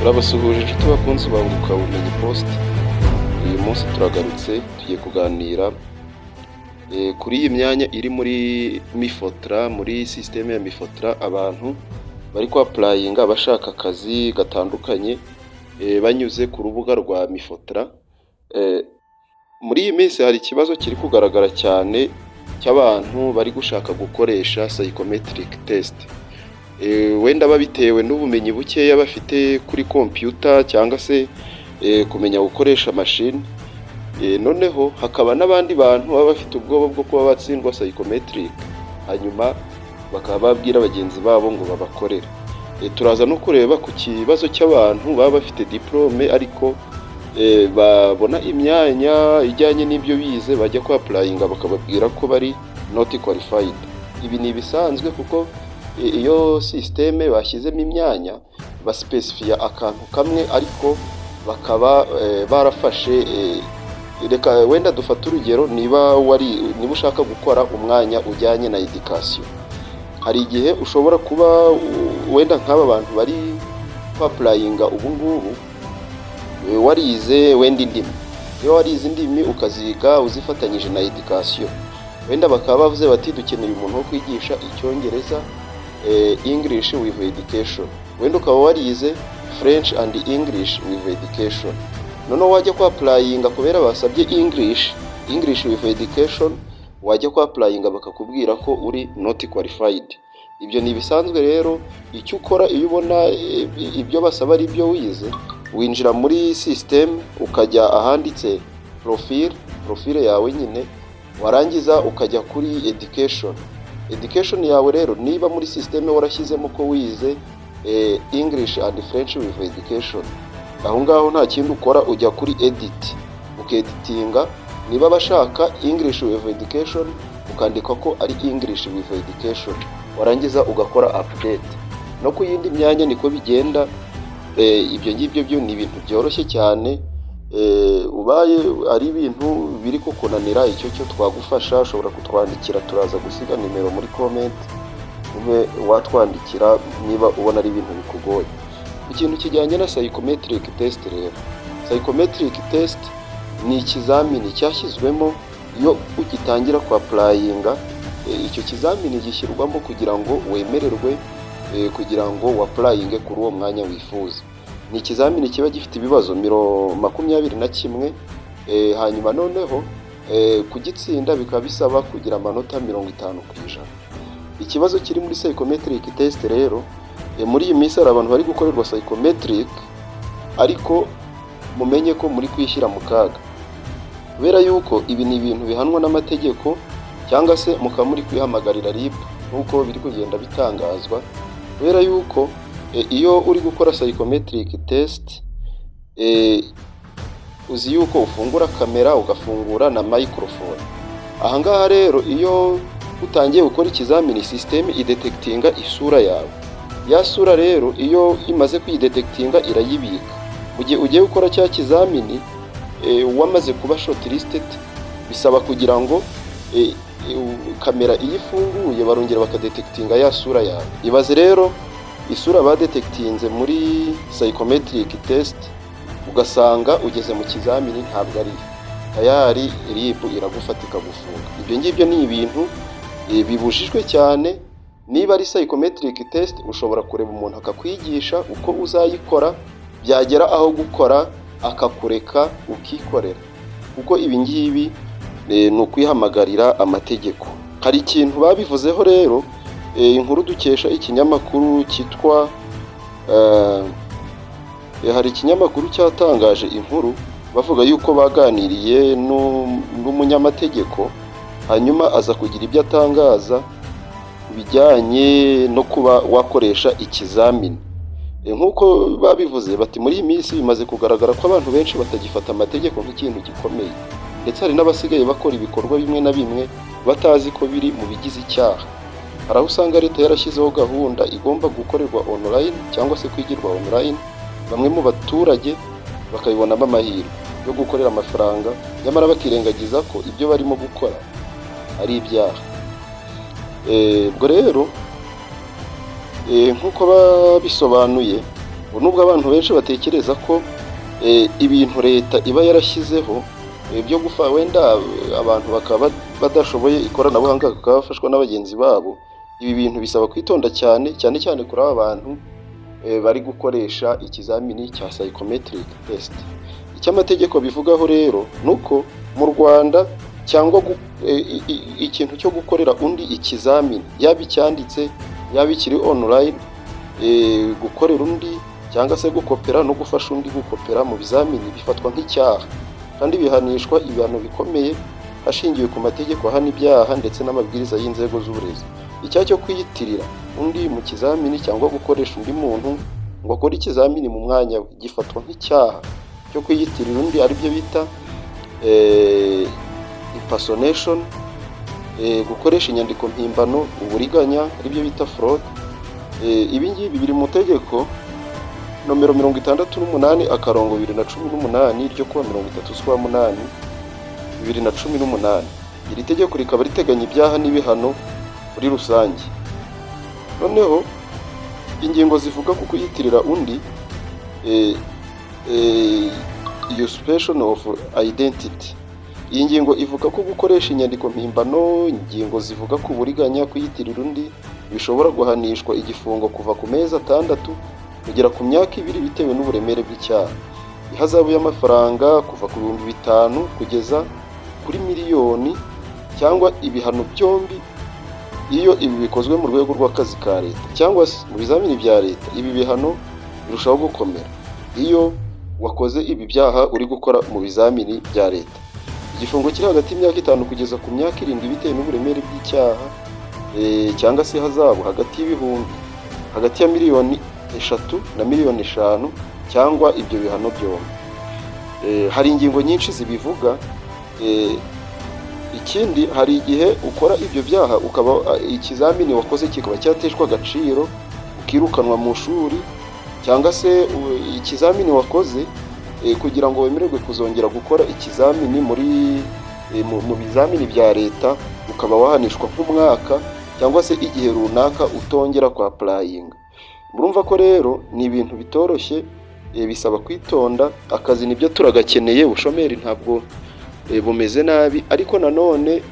Turabasuhuje inshuti bakunzi ba Unguka Bumenyi Post. Uyu munsi turagarutse tugiye kuganira kuri iyi myanya iri muri Mifotra, muri systeme ya Mifotra, abantu bari ku applyinga bashaka akazi gatandukanye banyuze ku rubuga rwa Mifotra. Muri iyi minsi hari ikibazo kiri kugaragara cyane cy'abantu bari gushaka gukoresha psychometric test. Wenda babitewe n'ubumenyi bukeya bafite kuri computer cyangwa se kumenya gukoresha machine. Noneho hakaba n'abandi bantu baba bafite ubwoba bwo kuba batsindwa psychometric, hanyuma bakaba babwira bagenzi babo ngo babakorere. Turaza no kureba ku kibazo cy'abantu baba bafite diplome ariko babona imyanya ijyanye n'ibyo bize bajya ku applyinga bakababwira ko bari not qualified. Ibi ni bisanzwe kuko iyo systeme bashyizemo imyanya baspecifiya akantu kamwe, ariko bakaba barafashe reka wenda dufata urugero, niba ushaka gukora umwanya ujyanye na education, hari igihe ushobora kuba wenda nk'aba bantu bari applyinga ubu ngubu warize wenda indimi. Iyo warize indimi ukaziga uzifatanyije na education, wenda bakaba bavuze bati dukeneye umuntu wo kwigisha icyongereza, English with education. Wenda ukaba warize French and English with education. Noneho wajya ku applyinga kubera basabye English with education, wajya ku applyinga bakakubwira ko uri not qualified. Ibyo ni bisanzwe rero. Icyo ukora iyo ubona ibyo basaba ari byo wize, winjira muri system ukajya ahanditse profile yawe nyine, warangiza ukajya kuri education yawe. Rero niba muri system warashyizemo ko wize English and French with education, aho ngaho nta kindi ukora, ujya kuri edit ukeditinga. Niba bashaka English with education ukandika ko ari English with education, warangiza ugakora update. No ku yindi myanya niko bigenda. Ibyo ngibyo byo ni ibintu byoroshye cyane. Ubaye ari ibintu biri kukunanira, icyo twagufasha ushobora kutwandikira, turaza gusiga nimero muri comment, watwandikira niba ubona ari ibintu bikugoye. Ikintu kijyanye na psychometric test rero, psychometric test ni ikizamini cyashyizwemo iyo ugitangira ku applyinga. Icyo kizamini gishyirwamo kugira ngo wemererwe kugira ngo applyinge kuri uwo mwanya wifuza. Ni ikizamini kiba gifite ibibazo 21, hanyuma noneho kugitsinda bikaba bisaba kugira amanota 50%. Ikibazo kiri muri psychometric test rero, muri iyi minsi hari abantu bari gukorerwa psychometric, ariko mumenye ko muri kwishyira mu kaga, kubera yuko ibi ni ibintu bihanwa n'amategeko, cyangwa se mukaba muri kwihamagarira RIB nk'uko biri kugenda bitangazwa. Kubera yuko iyo uri gukora psychometric test, uzi yuko ufungura kamera ugafungura na microphone. Ahangaha rero iyo utangiye gukora ikizamini, system idetectinga isura yawe. Ya sura rero iyo imaze kuyidetectinga irayibika. Mu gihe ugiye gukora cya kizamini wamaze kuba shortlisted, bisaba kugira ngo kamera iyifunguye barongera bakadetectinga ya sura yawe. Ibaze rero isura badetectinze muri psychometric test, ugasanga ugeze mu kizamini ntabwo ari tayari, RIB iragufatika gufunga. Ibyo ngibyo ni ibintu bibujijwe cyane. Niba ari psychometric test, ushobora kureba umuntu akakwigisha uko uzayikora, byagera aho gukora akakureka ukikorera, kuko ibi ngibi ni ukwihamagarira amategeko. Hari ikintu babivuzeho rero, inkuru dukesha ikinyamakuru cyitwa hari ikinyamakuru cyatangaje inkuru bavuga yuko baganiriye n'umunyamategeko, hanyuma aza kugira ibyo atangaza bijyanye no kuba wakoresha ikizamini. Nk'uko babivuze bati muri iyi minsi bimaze kugaragara ko abantu benshi batagifata amategeko nk'ikintu gikomeye, ndetse hari n'abasigaye bakora ibikorwa bimwe na bimwe batazi ko biri mu bigize icyaha. Hari aho usanga leta yarashyizeho gahunda igomba gukorerwa online cyangwa se kwigirwa online, bamwe mu baturage bakabibonamo amahirwe yo gukorera amafaranga, nyamara bakirengagiza ko ibyo barimo gukora ari ibyaha. Ubwo rero nk'uko babisobanuye, nubwo abantu benshi batekereza ko ibintu leta iba yarashyizeho byo wenda abantu bakaba badashoboye ikoranabuhanga bakaba bafashwa n'abagenzi babo, ibi bintu bisaba kwitonda cyane cyane cyane kuri aba bantu bari gukoresha ikizamini cya psychometric test. Icyo amategeko bivugaho rero nuko mu Rwanda cyangwa ikintu cyo gukorera undi ikizamini, yaba icyanditse yaba ikiri online, gukorera undi cyangwa se gukopera no gufasha undi gukopera mu bizamini bifatwa nk'icyaha kandi bihanishwa ibihano bikomeye hashingiwe ku mategeko ahana ibyaha ndetse n'amabwiriza y'inzego z'uburezi. Icyaha cyo kwiyitirira undi mu kizamini cyangwa gukoresha undi muntu ngo akore ikizamini mu mwanya we gifatwa nk'icyaha cyo kwiyitirira undi, aribyo bita impersonation, gukoresha inyandiko mpimbano, uburiganya, aribyo bita fraud. Ibi ngibi biri mu tegeko nomero 68/2018 ryo kuwa 30/8/2018. Iri tegeko rikaba riteganya ibyaha n'ibihano muri rusange. Noneho ingingo zivuga ku kuyitirira undi, usurpation of identity. Iyi ngingo ivuga ko gukoresha inyandiko mpimbano, ingingo zivuga ku buriganya, kuyitirira undi bishobora guhanishwa igifungo kuva ku mezi 6 kugera ku myaka 2 bitewe n'uburemere bw'icyaha, ihazabu y'amafaranga kuva ku 5,000 kugeza kuri miliyoni cyangwa ibihano byombi iyo ibi bikozwe mu rwego rw'akazi ka leta cyangwa se mu bizamini bya leta. Ibi bihano birushaho gukomera iyo wakoze ibi byaha uri gukora mu bizamini bya leta. Igifungo kiri hagati y'imyaka 5 kugeza ku myaka 7 bitewe n'uburemere bw'icyaha, cyangwa se hazabu hagati y'ibihumbi hagati ya miliyoni 3 na miliyoni 5 cyangwa ibyo bihano byombi. Hari ingingo nyinshi zibivuga. Ikindi, hari igihe ukora ibyo byaha ukaba ikizamini wakoze kikaba cyateshwa agaciro ukirukanwa mu shuri, cyangwa se ikizamini wakoze kugira ngo wemererwe kuzongera gukora ikizamini mu bizamini bya leta ukaba wahanishwa nk'umwaka cyangwa se igihe runaka utongera kwa applying. Murumva ko rero ni ibintu bitoroshye, bisaba kwitonda. Akazi nibyo turagakeneye, ubushomeri ntabwo bumeze nabi, ariko nanone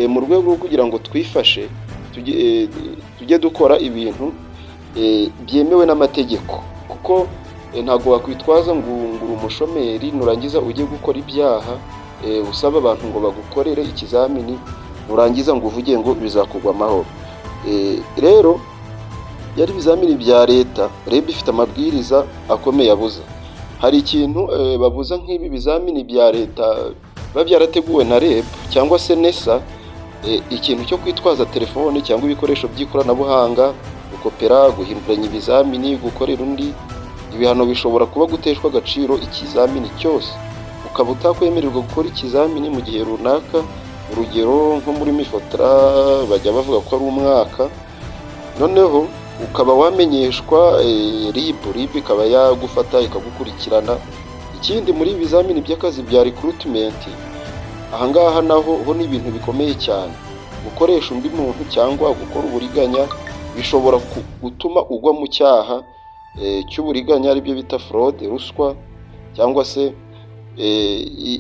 mu rwego rwo kugira ngo twifashe tujye dukora ibintu byemewe n'amategeko, kuko ntabwo wakwitwaza ngo uri umushomeri nurangiza ujye gukora ibyaha usaba abantu ngo bagukorere ikizamini nurangiza ngo uvuge ngo bizakugwa amahoro. Rero yari ibizamini bya leta, REB ifite amabwiriza akomeye abuza. Hari ikintu babuza nk'ibi bizamini bya leta biba byarateguwe na REB cyangwa se NESA, ikintu cyo kwitwaza telefone cyangwa ibikoresho by'ikoranabuhanga, gukopera, guhinduranya ibizamini, gukorera undi. Ibihano bishobora kuba guteshwa agaciro ikizamini cyose, ukaba utakwemererwa gukora ikizamini mu gihe runaka. Urugero nko muri mifotra bajya bavuga ko ari umwaka, noneho ukaba wamenyeshwa RIB ikaba yagufata ikagukurikirana. Ikindi, muri ibizamini by'akazi bya recruitment, ahangaha naho ni ibintu bikomeye cyane. Gukoresha undi muntu cyangwa gukora uburiganya bishobora gutuma ugwa mu cyaha cy'uburiganya, aribyo bita fraud, ruswa, cyangwa se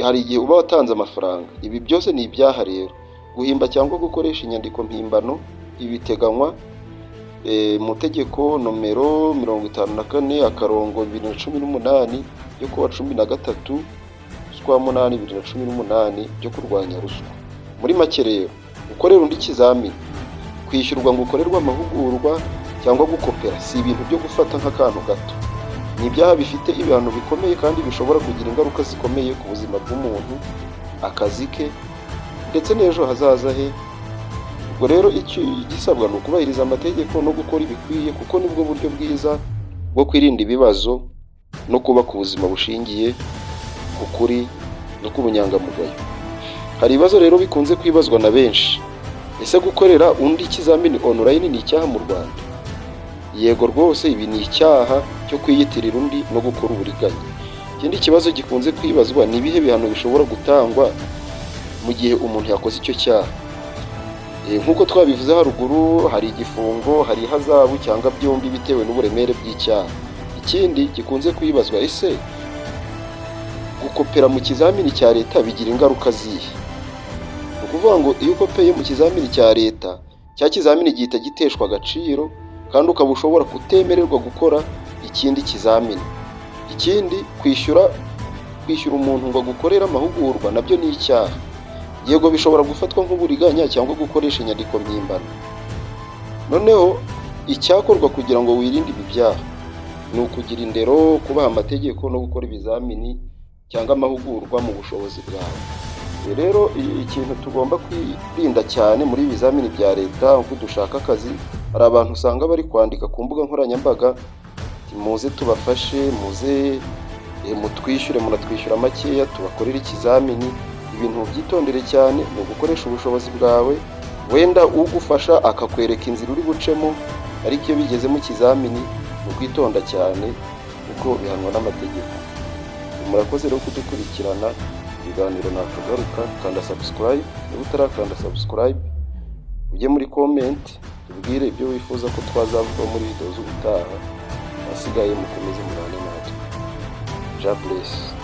hari igihe uba watanze amafaranga. Ibi byose ni ibyaha rero. Guhimba cyangwa gukoresha inyandiko mpimbano ibiteganywa mu tegeko nomero 54/2018 yo kuwa 13/8/2018 ryo kurwanya ruswa. Muri make rero, gukorera undi ikizamini, kwishyurwa ngo ukorerwe amahugurwa cyangwa gukopera si ibintu byo gufata nk'akantu gato. Ni ibyaha bifite ibihano bikomeye kandi bishobora kugira ingaruka zikomeye ku buzima bw'umuntu, akazi ke ndetse n'ejo hazaza he. Ubwo rero igisabwa ni ukubahiriza amategeko no gukora ibikwiye, kuko nibwo buryo bwiza bwo kwirinda ibibazo no kubaka ubuzima bushingiye ku kuri no ku bunyangamugayo. Hari ibibazo rero bikunze kwibazwa na benshi. Ese gukorera undi ikizamini online ni icyaha mu Rwanda? Yego rwose, ibi ni icyaha cyo kwiyitirira undi no gukora uburiganya. Ikindi kibazo gikunze kwibazwa ni ibihe bihano bishobora gutangwa mu gihe umuntu yakoze icyo cyaha. Nk'uko twabivuze haruguru, hari igifungo, hari ihazabu cyangwa byombi bitewe n'uburemere bw'icyaha. Ikindi gikunze kwibazwa, ese gukopera mu kizamini cya leta bigira ingaruka zihe? Ni ukuvuga ngo iyo ukopeye mu kizamini cya leta, cya kizamini gihita giteshwa agaciro kandi ukaba ushobora kutemererwa gukora ikindi kizamini. Ikindi, kwishyura umuntu ngo agukorere amahugurwa nabyo ni icyaha. Yego bishobora gufatwa nk'uburiganya cyangwa gukoresha inyandiko mpimbano. Noneho icyakorwa kugira ngo wirinde ibi byaha ni ukugira indero, kubaha amategeko no gukora ibizamini cyangwa amahugurwa mu bushobozi bwawe. Rero ikintu tugomba kwirinda cyane muri ibizamini bya leta uko dushaka akazi, hari abantu usanga bari kwandika ku mbuga nkoranyambaga, muze tubafashe, muze mutwishyure, muratwishyura makeya tubakorera ikizamini. Ibintu byitondere cyane, ni ugukoresha ubushobozi bwawe. Wenda ugufasha akakwereka inzira uri bucemo, ariko iyo bigeze mu kizamini ni ukwitonda cyane kuko bihanwa n'amategeko. Murakoze rero kudukurikirana, ibiganiro nakagaruka, kanda subscribe, niba utarakanda subscribe ujye muri comment tubwire ibyo wifuza ko twazavuga muri video z'ubutaha. Asigaye mukomeze murane natwe. God bless.